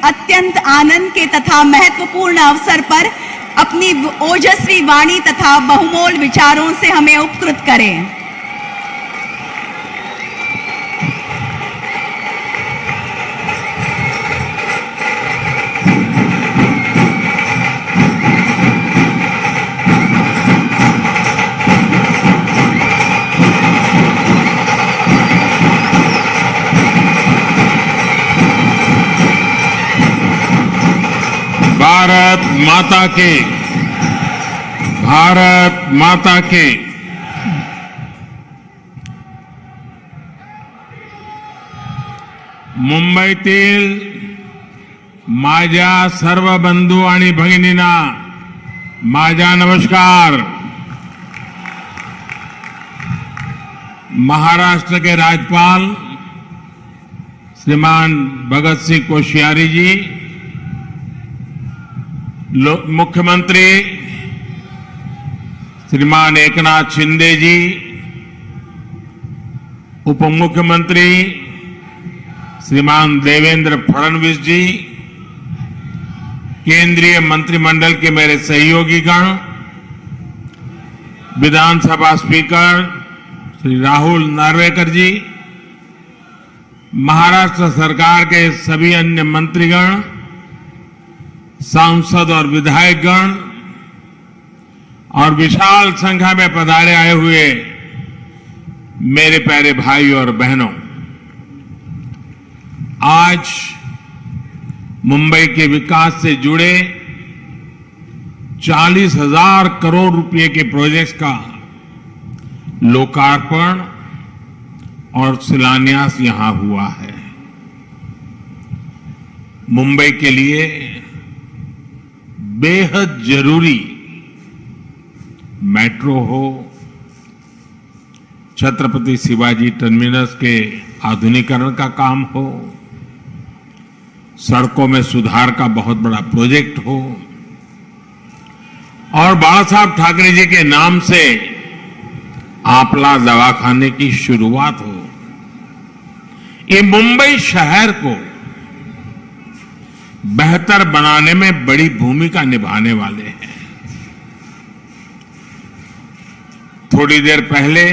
अत्यंत आनंद के तथा महत्वपूर्ण अवसर पर अपनी ओजस्वी वाणी तथा बहुमोल विचारों से हमें उपकृत करें। भारत माता के मुंबईतील माझ्या सर्व बंधू आणि भगिनींना माझा नमस्कार। महाराष्ट्र के राज्यपाल श्रीमान भगत सिंह कोश्यारी जी, मुख्यमंत्री श्रीमान एकनाथ शिंदे जी, उप मुख्यमंत्री श्रीमान देवेंद्र फडणवीस जी, केंद्रीय मंत्रिमंडल के मेरे सहयोगीगण, विधानसभा स्पीकर श्री राहुल नार्वेकर जी, महाराष्ट्र सरकार के सभी अन्य मंत्रीगण, सांसद और विधायकगण और विशाल संख्या में पधारे आए हुए मेरे प्यारे भाई और बहनों, आज मुंबई के विकास से जुड़े 40,000 करोड़ रुपए के प्रोजेक्ट्स का लोकार्पण और शिलान्यास यहां हुआ है। मुंबई के लिए बेहद जरूरी मेट्रो हो, छत्रपति शिवाजी टर्मिनस के आधुनिकीकरण का काम हो, सड़कों में सुधार का बहुत बड़ा प्रोजेक्ट हो और बाला साहब ठाकरे जी के नाम से आपला दवाखाने की शुरुआत हो, ये मुंबई शहर को बेहतर बनाने में बड़ी भूमिका निभाने वाले हैं। थोड़ी देर पहले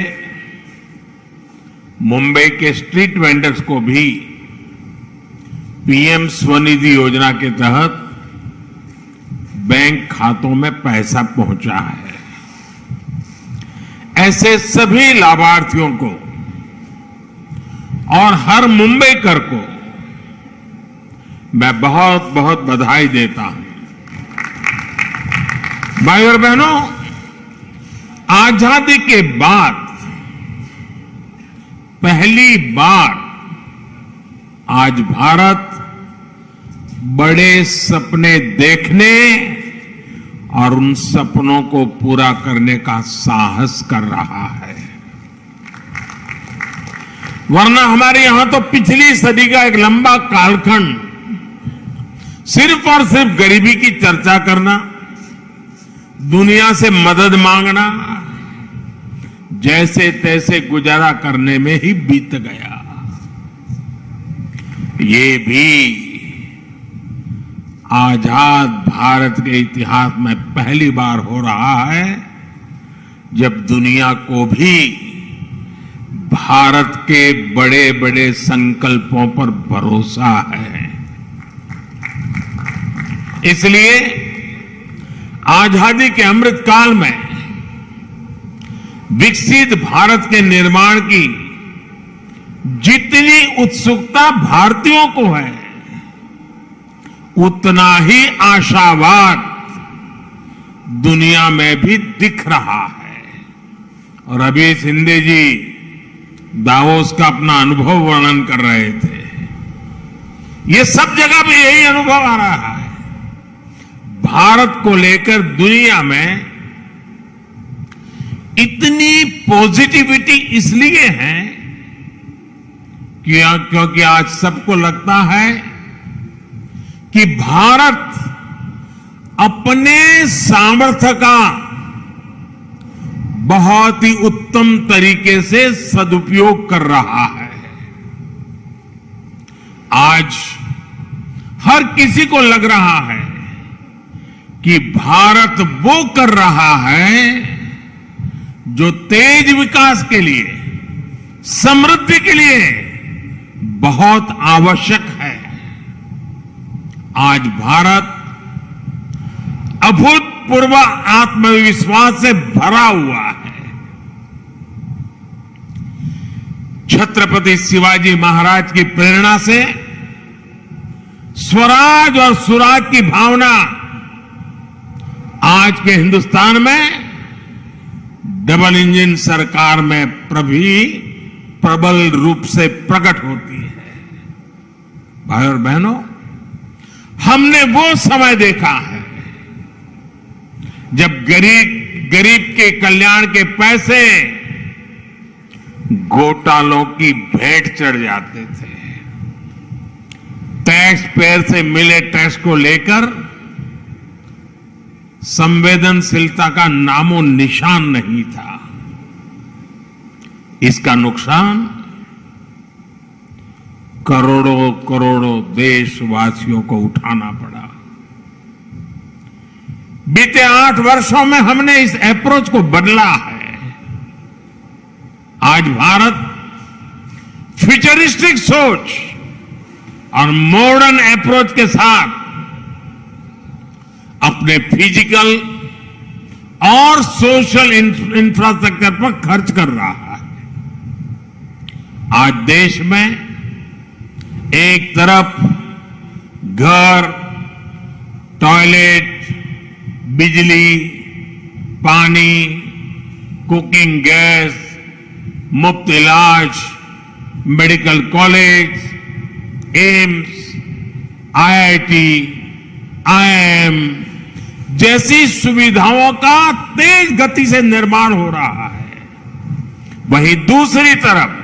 मुंबई के स्ट्रीट वेंडर्स को भी पीएम स्वनिधि योजना के तहत बैंक खातों में पैसा पहुंचा है। ऐसे सभी लाभार्थियों को और हर मुंबईकर को मैं बहुत बहुत बधाई देता हूं। भाई और बहनों, आजादी के बाद पहली बार आज भारत बड़े सपने देखने और उन सपनों को पूरा करने का साहस कर रहा है। वरना हमारे यहां तो पिछली सदी का एक लंबा कालखंड सिर्फ और सिर्फ गरीबी की चर्चा करना, दुनिया से मदद मांगना, जैसे तैसे गुजारा करने में ही बीत गया। ये भी आजाद भारत के इतिहास में पहली बार हो रहा है जब दुनिया को भी भारत के बड़े बड़े संकल्पों पर भरोसा है। इसलिए आजादी के अमृत काल में विकसित भारत के निर्माण की जितनी उत्सुकता भारतीयों को है, उतना ही आशावाद दुनिया में भी दिख रहा है। और अभी शिंदे जी दावोस का अपना अनुभव वर्णन कर रहे थे। ये सब जगह भी यही अनुभव आ रहा है। भारत को लेकर दुनिया में इतनी पॉजिटिविटी इसलिए है क्योंकि आज सबको लगता है कि भारत अपने सामर्थ्य का बहुत ही उत्तम तरीके से सदुपयोग कर रहा है। आज हर किसी को लग रहा है कि भारत वो कर रहा है जो तेज विकास के लिए, समृद्धि के लिए बहुत आवश्यक है। आज भारत अभूतपूर्व आत्मविश्वास से भरा हुआ है। छत्रपति शिवाजी महाराज की प्रेरणा से स्वराज और सुराज की भावना आज के हिंदुस्तान में डबल इंजन सरकार में प्रबल रूप से प्रकट होती है। भाई और बहनों, हमने वो समय देखा है जब गरीब के कल्याण के पैसे घोटालों की भेंट चढ़ जाते थे। टैक्स पेयर से मिले टैक्स को लेकर संवेदनशीलता का नामो निशान नहीं था। इसका नुकसान करोड़ों करोड़ों देशवासियों को उठाना पड़ा। बीते 8 वर्षों में हमने इस अप्रोच को बदला है। आज भारत फ्यूचरिस्टिक सोच और मॉडर्न अप्रोच के साथ अपने फिजिकल और सोशल इंफ्रास्ट्रक्चर पर खर्च कर रहा है। आज देश में एक तरफ घर, टॉयलेट, बिजली, पानी, कुकिंग गैस, मुफ्त इलाज, medical college, AIIMS, IIT, IIM जैसी सुविधाओं का तेज गति से निर्माण हो रहा है। वहीं दूसरी तरफ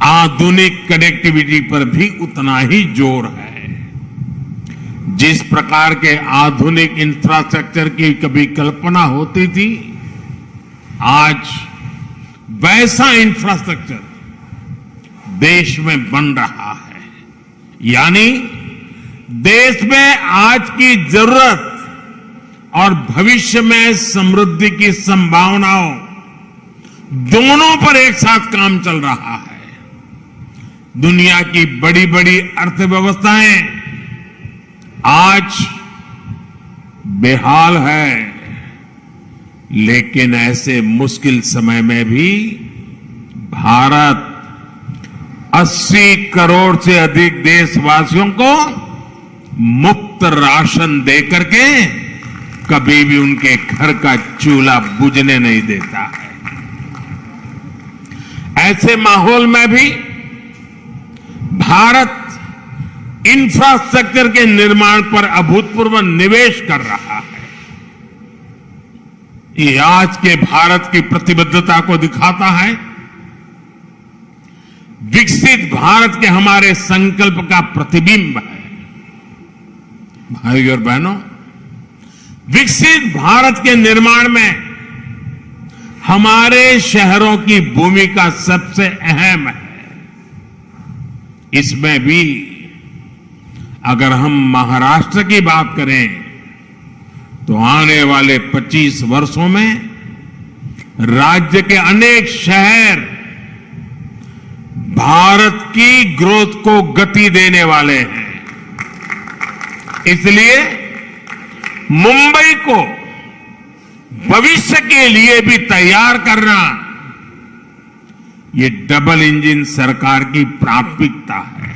आधुनिक कनेक्टिविटी पर भी उतना ही जोर है। जिस प्रकार के आधुनिक इंफ्रास्ट्रक्चर की कभी कल्पना होती थी, आज वैसा इंफ्रास्ट्रक्चर देश में बन रहा है। यानी देश में आज की जरूरत और भविष्य में समृद्धि की संभावनाओं दोनों पर एक साथ काम चल रहा है। दुनिया की बड़ी बड़ी अर्थव्यवस्थाएं आज बेहाल है, लेकिन ऐसे मुश्किल समय में भी भारत 80 करोड़ से अधिक देशवासियों को मुफ्त राशन देकर के कभी भी उनके घर का चूल्हा बुझने नहीं देता है। ऐसे माहौल में भी भारत इंफ्रास्ट्रक्चर के निर्माण पर अभूतपूर्व निवेश कर रहा है। ये आज के भारत की प्रतिबद्धता को दिखाता है। विकसित भारत के हमारे संकल्प का प्रतिबिंब है। भाइयों और बहनों, विकसित भारत के निर्माण में हमारे शहरों की भूमिका सबसे अहम है। इसमें भी अगर हम महाराष्ट्र की बात करें तो आने वाले 25 वर्षों में राज्य के अनेक शहर भारत की ग्रोथ को गति देने वाले हैं। इसलिए मुंबई को भविष्य के लिए भी तैयार करना ये डबल इंजन सरकार की प्राथमिकता है।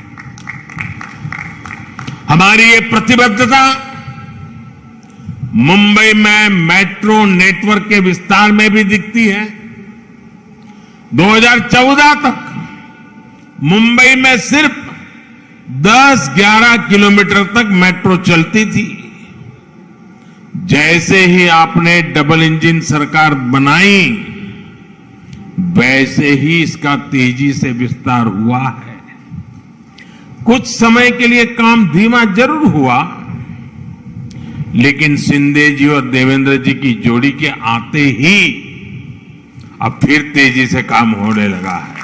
हमारी ये प्रतिबद्धता मुंबई में मेट्रो नेटवर्क के विस्तार में भी दिखती है। 2014 तक मुंबई में सिर्फ 10-11 किलोमीटर तक मेट्रो चलती थी। जैसे ही आपने डबल इंजन सरकार बनाई, वैसे ही इसका तेजी से विस्तार हुआ है। कुछ समय के लिए काम धीमा जरूर हुआ, लेकिन शिंदे जी और देवेंद्र जी की जोड़ी के आते ही अब फिर तेजी से काम होने लगा है।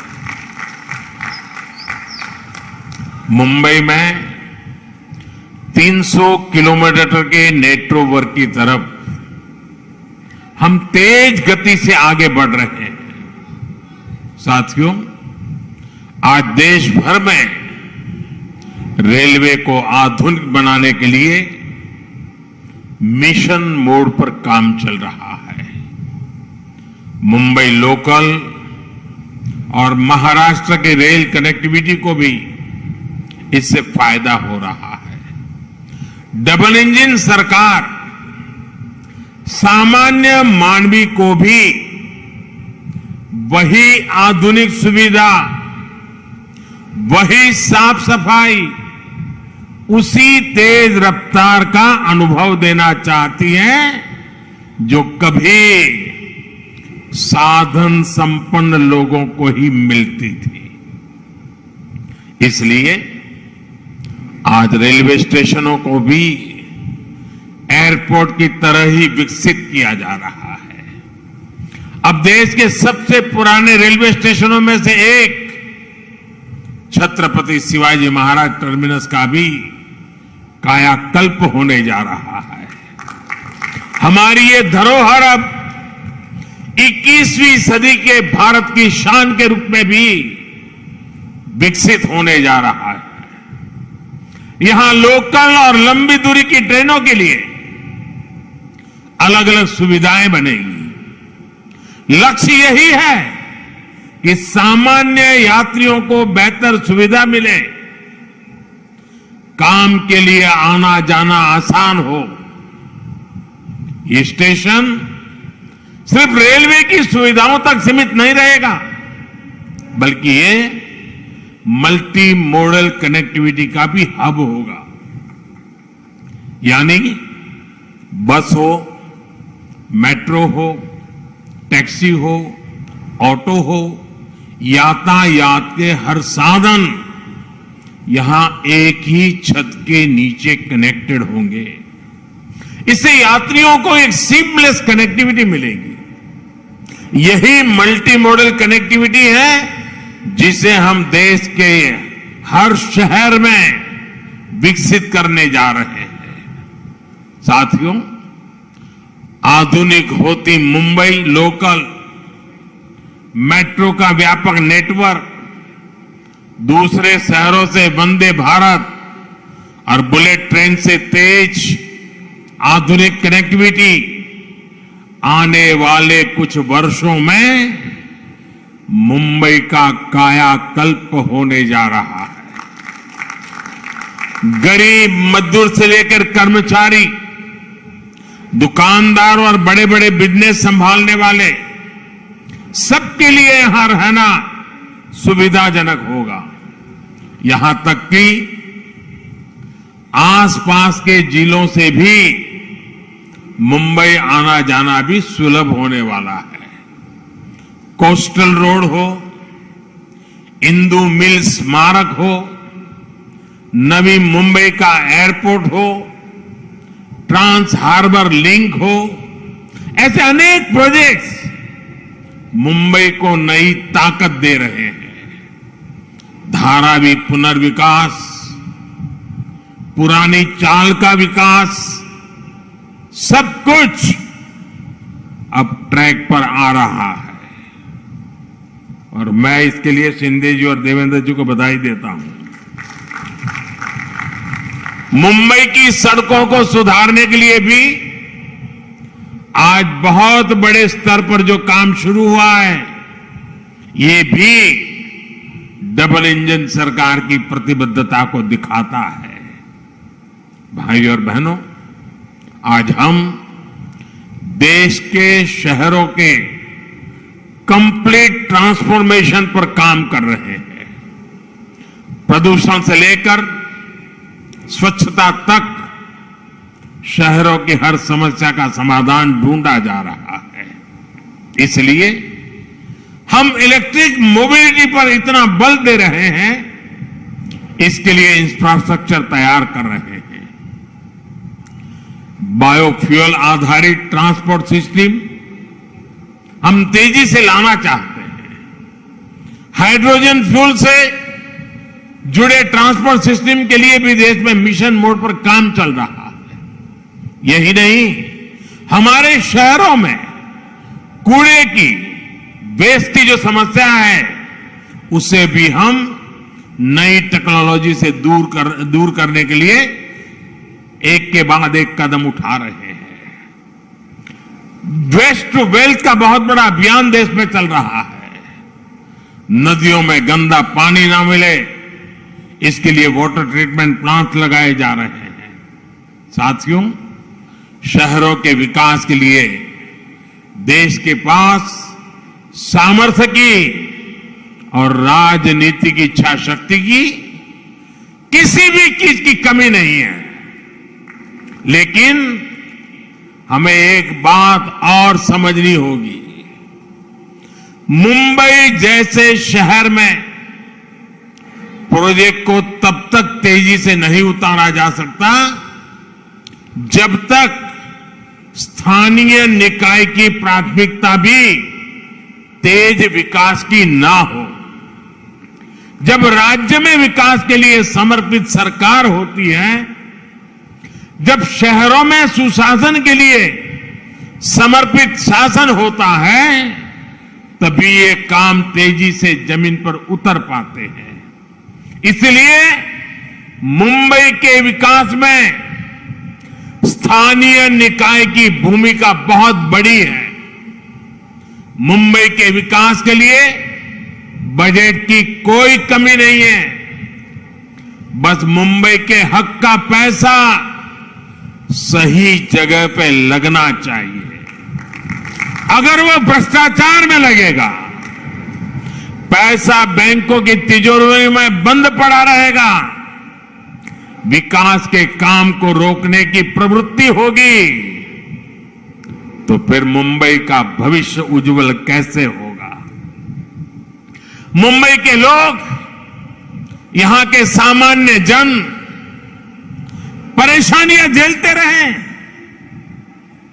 मुंबई में 300 किलोमीटर के नेटवर्क की तरफ हम तेज गति से आगे बढ़ रहे हैं। साथियों, आज देश भर में रेलवे को आधुनिक बनाने के लिए मिशन मोड पर काम चल रहा है। मुंबई लोकल और महाराष्ट्र के रेल कनेक्टिविटी को भी इससे फायदा हो रहा है। डबल इंजन सरकार सामान्य मानवी को भी वही आधुनिक सुविधा, वही साफ सफाई, उसी तेज रफ्तार का अनुभव देना चाहती है जो कभी साधन संपन्न लोगों को ही मिलती थी। इसलिए आज रेलवे स्टेशनों को भी एयरपोर्ट की तरह ही विकसित किया जा रहा है। अब देश के सबसे पुराने रेलवे स्टेशनों में से एक छत्रपति शिवाजी महाराज टर्मिनस का भी कायाकल्प होने जा रहा है। हमारी ये धरोहर अब 21वीं सदी के भारत की शान के रूप में भी विकसित होने जा रहा है। यहां लोकल और लंबी दूरी की ट्रेनों के लिए अलग अलग सुविधाएं बनेगी। लक्ष्य यही है कि सामान्य यात्रियों को बेहतर सुविधा मिले, काम के लिए आना जाना आसान हो। ये स्टेशन सिर्फ रेलवे की सुविधाओं तक सीमित नहीं रहेगा, बल्कि ये मल्टी मॉडल कनेक्टिविटी का भी हब होगा। यानी बस हो, मेट्रो हो, टैक्सी हो, ऑटो हो, यातायात के हर साधन यहां एक ही छत के नीचे कनेक्टेड होंगे। इससे यात्रियों को एक सीमलेस कनेक्टिविटी मिलेगी। यही मल्टी मॉडल कनेक्टिविटी है जिसे हम देश के हर शहर में विकसित करने जा रहे हैं। साथियों, आधुनिक होती मुंबई लोकल मेट्रो का व्यापक नेटवर्क, दूसरे शहरों से वंदे भारत और बुलेट ट्रेन से तेज आधुनिक कनेक्टिविटी आने वाले कुछ वर्षों में मुंबई का कायाकल्प होने जा रहा है। गरीब मजदूर से लेकर कर्मचारी, दुकानदार और बड़े बड़े बिजनेस संभालने वाले सबके लिए यहां रहना सुविधाजनक होगा। यहां तक कि आसपास के जिलों से भी मुंबई आना जाना भी सुलभ होने वाला है। कोस्टल रोड हो, इंदू मिल स्मारक हो, नवी मुंबई का एयरपोर्ट हो, ट्रांस हार्बर लिंक हो, ऐसे अनेक प्रोजेक्ट्स मुंबई को नई ताकत दे रहे हैं। धारावी पुनर्विकास, पुरानी चाल का विकास, सब कुछ अब ट्रैक पर आ रहा है। और मैं इसके लिए शिंदे जी और देवेंद्र जी को बधाई देता हूं। मुंबई की सड़कों को सुधारने के लिए भी आज बहुत बड़े स्तर पर जो काम शुरू हुआ है, ये भी डबल इंजन सरकार की प्रतिबद्धता को दिखाता है। भाई और बहनों, आज हम देश के शहरों के कंप्लीट ट्रांसफॉर्मेशन पर काम कर रहे हैं। प्रदूषण से लेकर स्वच्छता तक शहरों की हर समस्या का समाधान ढूंढा जा रहा है। इसलिए हम इलेक्ट्रिक मोबिलिटी पर इतना बल दे रहे हैं, इसके लिए इंफ्रास्ट्रक्चर तैयार कर रहे हैं। बायोफ्यूल आधारित ट्रांसपोर्ट सिस्टम हम तेजी से लाना चाहते हैं। हाइड्रोजन फ्यूल से जुड़े ट्रांसपोर्ट सिस्टम के लिए भी देश में मिशन मोड पर काम चल रहा है। यही नहीं, हमारे शहरों में कूड़े की, वेस्ट की जो समस्या है, उसे भी हम नई टेक्नोलॉजी से दूर करने के लिए एक के बाद एक कदम उठा रहे हैं। वेस्ट टू वेल्थ का बहुत बड़ा अभियान देश में चल रहा है। नदियों में गंदा पानी ना मिले, इसके लिए वाटर ट्रीटमेंट प्लांट लगाए जा रहे हैं। साथियों, शहरों के विकास के लिए देश के पास सामर्थ्य की और राजनीतिक इच्छा शक्ति की किसी भी चीज की कमी नहीं है। लेकिन हमें एक बात और समझनी होगी। मुंबई जैसे शहर में प्रोजेक्ट को तब तक तेजी से नहीं उतारा जा सकता जब तक स्थानीय निकाय की प्राथमिकता भी तेज विकास की ना हो। जब राज्य में विकास के लिए समर्पित सरकार होती है, जब शहरों में सुशासन के लिए समर्पित शासन होता है, तभी ये काम तेजी से जमीन पर उतर पाते हैं। इसलिए मुंबई के विकास में स्थानीय निकाय की भूमिका बहुत बड़ी है। मुंबई के विकास के लिए बजट की कोई कमी नहीं है। बस मुंबई के हक का पैसा सही जगह पे लगना चाहिए। अगर वो भ्रष्टाचार में लगेगा, पैसा बैंकों की तिजोरी में बंद पड़ा रहेगा, विकास के काम को रोकने की प्रवृत्ति होगी, तो फिर मुंबई का भविष्य उज्जवल कैसे होगा? मुंबई के लोग, यहां के सामान्य जन परेशानियां झेलते रहे,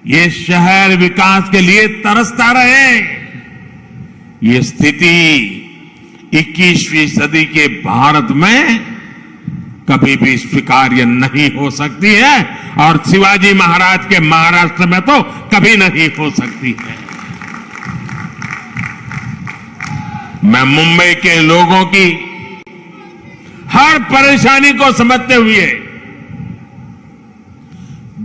ये शहर विकास के लिए तरसता रहे। ये स्थिति 21वीं सदी के भारत में कभी भी स्वीकार्य नहीं हो सकती है और शिवाजी महाराज के महाराष्ट्र में तो कभी नहीं हो सकती है। मैं मुंबई के लोगों की हर परेशानी को समझते हुए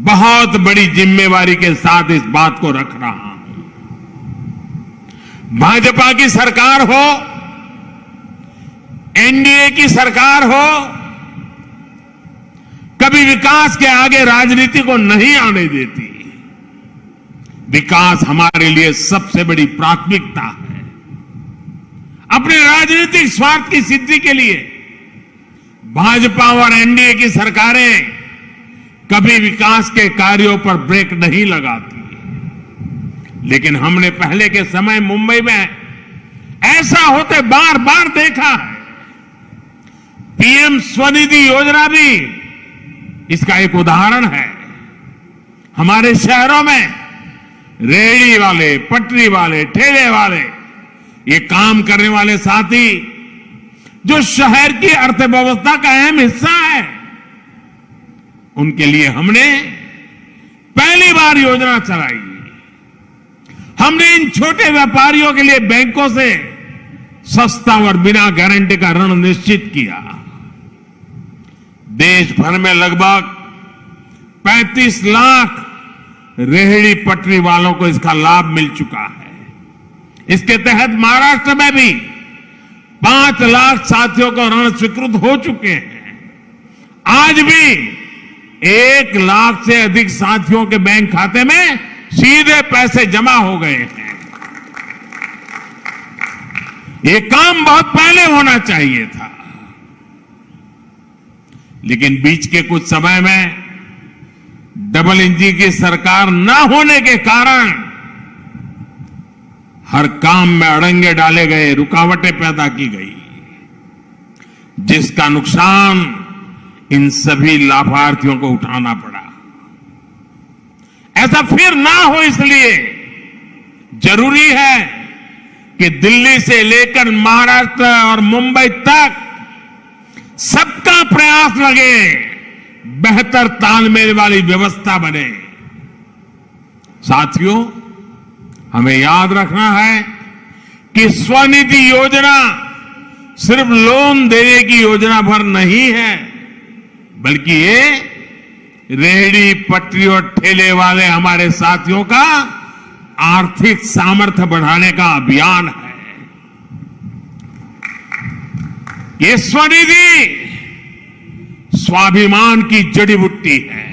बहुत बड़ी जिम्मेवारी के साथ इस बात को रख रहा हूं। भाजपा की सरकार हो, एनडीए की सरकार हो, कभी विकास के आगे राजनीति को नहीं आने देती। विकास हमारे लिए सबसे बड़ी प्राथमिकता है। अपने राजनीतिक स्वार्थ की सिद्धि के लिए भाजपा और एनडीए की सरकारें कभी विकास के कार्यों पर ब्रेक नहीं लगाती। लेकिन हमने पहले के समय मुंबई में ऐसा होते बार बार देखा है। पीएम स्वनिधि योजना भी इसका एक उदाहरण है। हमारे शहरों में रेहड़ी वाले, पटरी वाले, ठेले वाले, ये काम करने वाले साथी जो शहर की अर्थव्यवस्था का अहम हिस्सा है, उनके लिए हमने पहली बार योजना चलाई। हमने इन छोटे व्यापारियों के लिए बैंकों से सस्ता और बिना गारंटी का ऋण निश्चित किया। देश भर में लगभग 35 लाख रेहड़ी पटरी वालों को इसका लाभ मिल चुका है। इसके तहत महाराष्ट्र में भी 5 लाख साथियों को ऋण स्वीकृत हो चुके हैं। आज भी 1 लाख से अधिक साथियों के बैंक खाते में सीधे पैसे जमा हो गए हैं। ये काम बहुत पहले होना चाहिए था, लेकिन बीच के कुछ समय में डबल इंजन की सरकार न होने के कारण हर काम में अड़ंगे डाले गए, रुकावटें पैदा की गई, जिसका नुकसान इन सभी लाभार्थियों को उठाना पड़ा। ऐसा फिर ना हो, इसलिए जरूरी है कि दिल्ली से लेकर महाराष्ट्र और मुंबई तक सबका प्रयास लगे, बेहतर तालमेल वाली व्यवस्था बने। साथियों, हमें याद रखना है कि स्वनिधि योजना सिर्फ लोन देने की योजना भर नहीं है, बल्कि ये रेहड़ी पटरी और ठेले वाले हमारे साथियों का आर्थिक सामर्थ्य बढ़ाने का अभियान है। ये स्वनिधि स्वाभिमान की जड़ी बूटी है।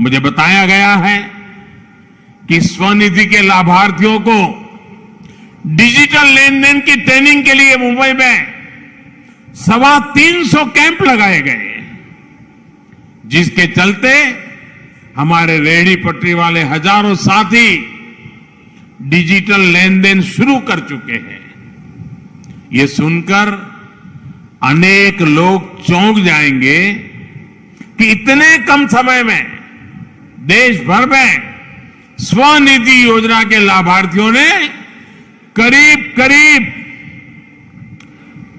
मुझे बताया गया है कि स्वनिधि के लाभार्थियों को डिजिटल लेन देन की ट्रेनिंग के लिए मुंबई में 325 कैंप लगाए गए, जिसके चलते हमारे रेहड़ी पटरी वाले हजारों साथी डिजिटल लेन देन शुरू कर चुके हैं। ये सुनकर अनेक लोग चौंक जाएंगे कि इतने कम समय में देश भर में स्वनिधि योजना के लाभार्थियों ने करीब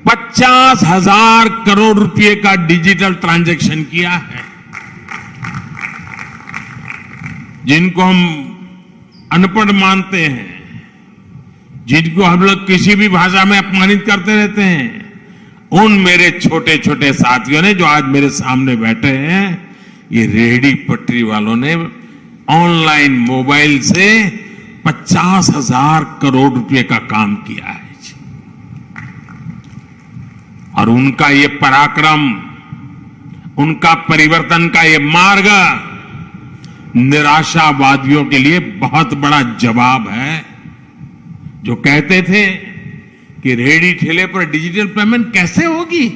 50,000 करोड़ रुपए का डिजिटल ट्रांजैक्शन किया है। जिनको हम अनपढ़ मानते हैं, जिनको हम लोग किसी भी भाषा में अपमानित करते रहते हैं, उन मेरे छोटे छोटे साथियों ने जो आज मेरे सामने बैठे हैं, ये रेहड़ी पटरी वालों ने ऑनलाइन मोबाइल से 50,000 करोड़ रुपए का काम किया है। और उनका ये पराक्रम, उनका परिवर्तन का ये मार्ग निराशावादियों के लिए बहुत बड़ा जवाब है, जो कहते थे कि रेहड़ी ठेले पर डिजिटल पेमेंट कैसे होगी।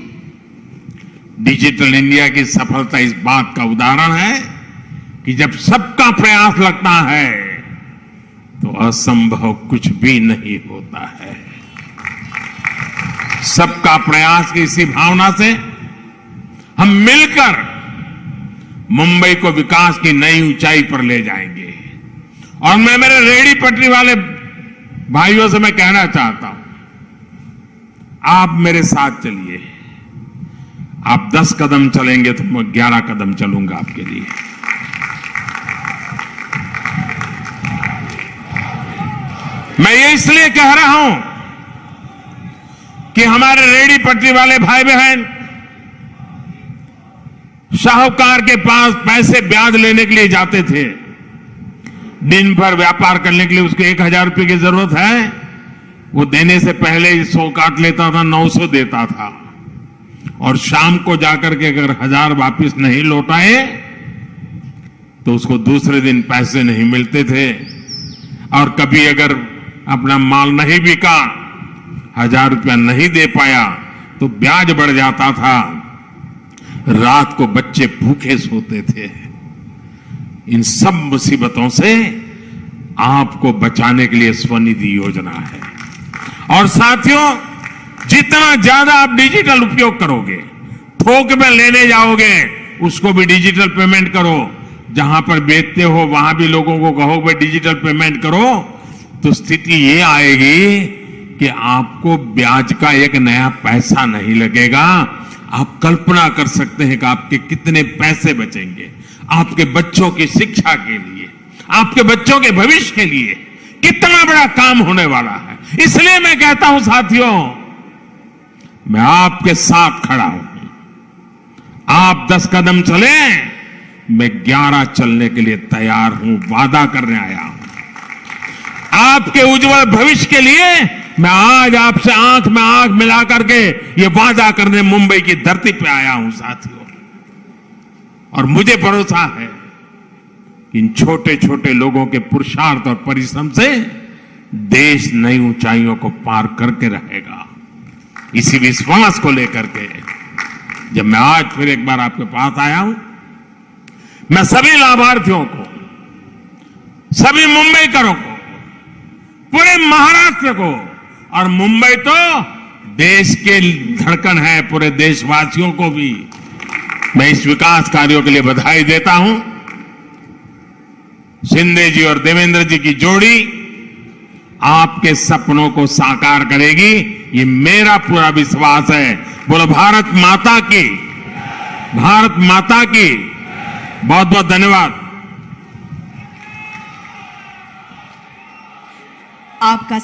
डिजिटल इंडिया की सफलता इस बात का उदाहरण है कि जब सबका प्रयास लगता है तो असंभव कुछ भी नहीं होता है। सबका प्रयास की इसी भावना से हम मिलकर मुंबई को विकास की नई ऊंचाई पर ले जाएंगे। और मैं मेरे रेहड़ी पटरी वाले भाइयों से मैं कहना चाहता हूं, आप मेरे साथ चलिए। आप 10 कदम चलेंगे तो मैं 11 कदम चलूंगा आपके लिए। मैं ये इसलिए कह रहा हूं कि हमारे रेहड़ी पटरी वाले भाई बहन साहूकार के पास पैसे ब्याज लेने के लिए जाते थे। दिन भर व्यापार करने के लिए उसको 1,000 रुपए की जरूरत है, वो देने से पहले 100 काट लेता था, 900 देता था। और शाम को जाकर के अगर 1,000 वापिस नहीं लौटाए तो उसको दूसरे दिन पैसे नहीं मिलते थे। और कभी अगर अपना माल नहीं बिका, 1,000 रुपया नहीं दे पाया तो ब्याज बढ़ जाता था। रात को बच्चे भूखे सोते थे। इन सब मुसीबतों से आपको बचाने के लिए स्वनिधि योजना है। और साथियों, जितना ज्यादा आप डिजिटल उपयोग करोगे, थोक में लेने जाओगे, उसको भी डिजिटल पेमेंट करो। जहां पर बेचते हो वहां भी लोगों को कहो भाई डिजिटल पेमेंट करो, तो स्थिति ये आएगी कि आपको ब्याज का एक नया पैसा नहीं लगेगा। आप कल्पना कर सकते हैं कि आपके कितने पैसे बचेंगे आपके बच्चों की शिक्षा के लिए, आपके बच्चों के भविष्य के लिए। कितना बड़ा काम होने वाला है। इसलिए मैं कहता हूं साथियों, मैं आपके साथ खड़ा हूं। आप 10 कदम चले, मैं 11 चलने के लिए तैयार हूं। वादा करने आया हूं आपके उज्जवल भविष्य के लिए। मैं आज आपसे आंख में आंख मिला करके ये वादा करने मुंबई की धरती पे आया हूं साथियों। और मुझे भरोसा है इन छोटे छोटे लोगों के पुरुषार्थ और परिश्रम से देश नई ऊंचाइयों को पार करके रहेगा। इसी विश्वास को लेकर के जब मैं आज फिर एक बार आपके पास आया हूं, मैं सभी लाभार्थियों को, सभी मुंबईकरों को, पूरे महाराष्ट्र को, और मुंबई तो देश के धड़कन है, पूरे देशवासियों को भी मैं इस विकास कार्यों के लिए बधाई देता हूं। शिंदे जी और देवेंद्र जी की जोड़ी आपके सपनों को साकार करेगी, ये मेरा पूरा विश्वास है। बोलो भारत माता की बहुत बहुत धन्यवाद। आपका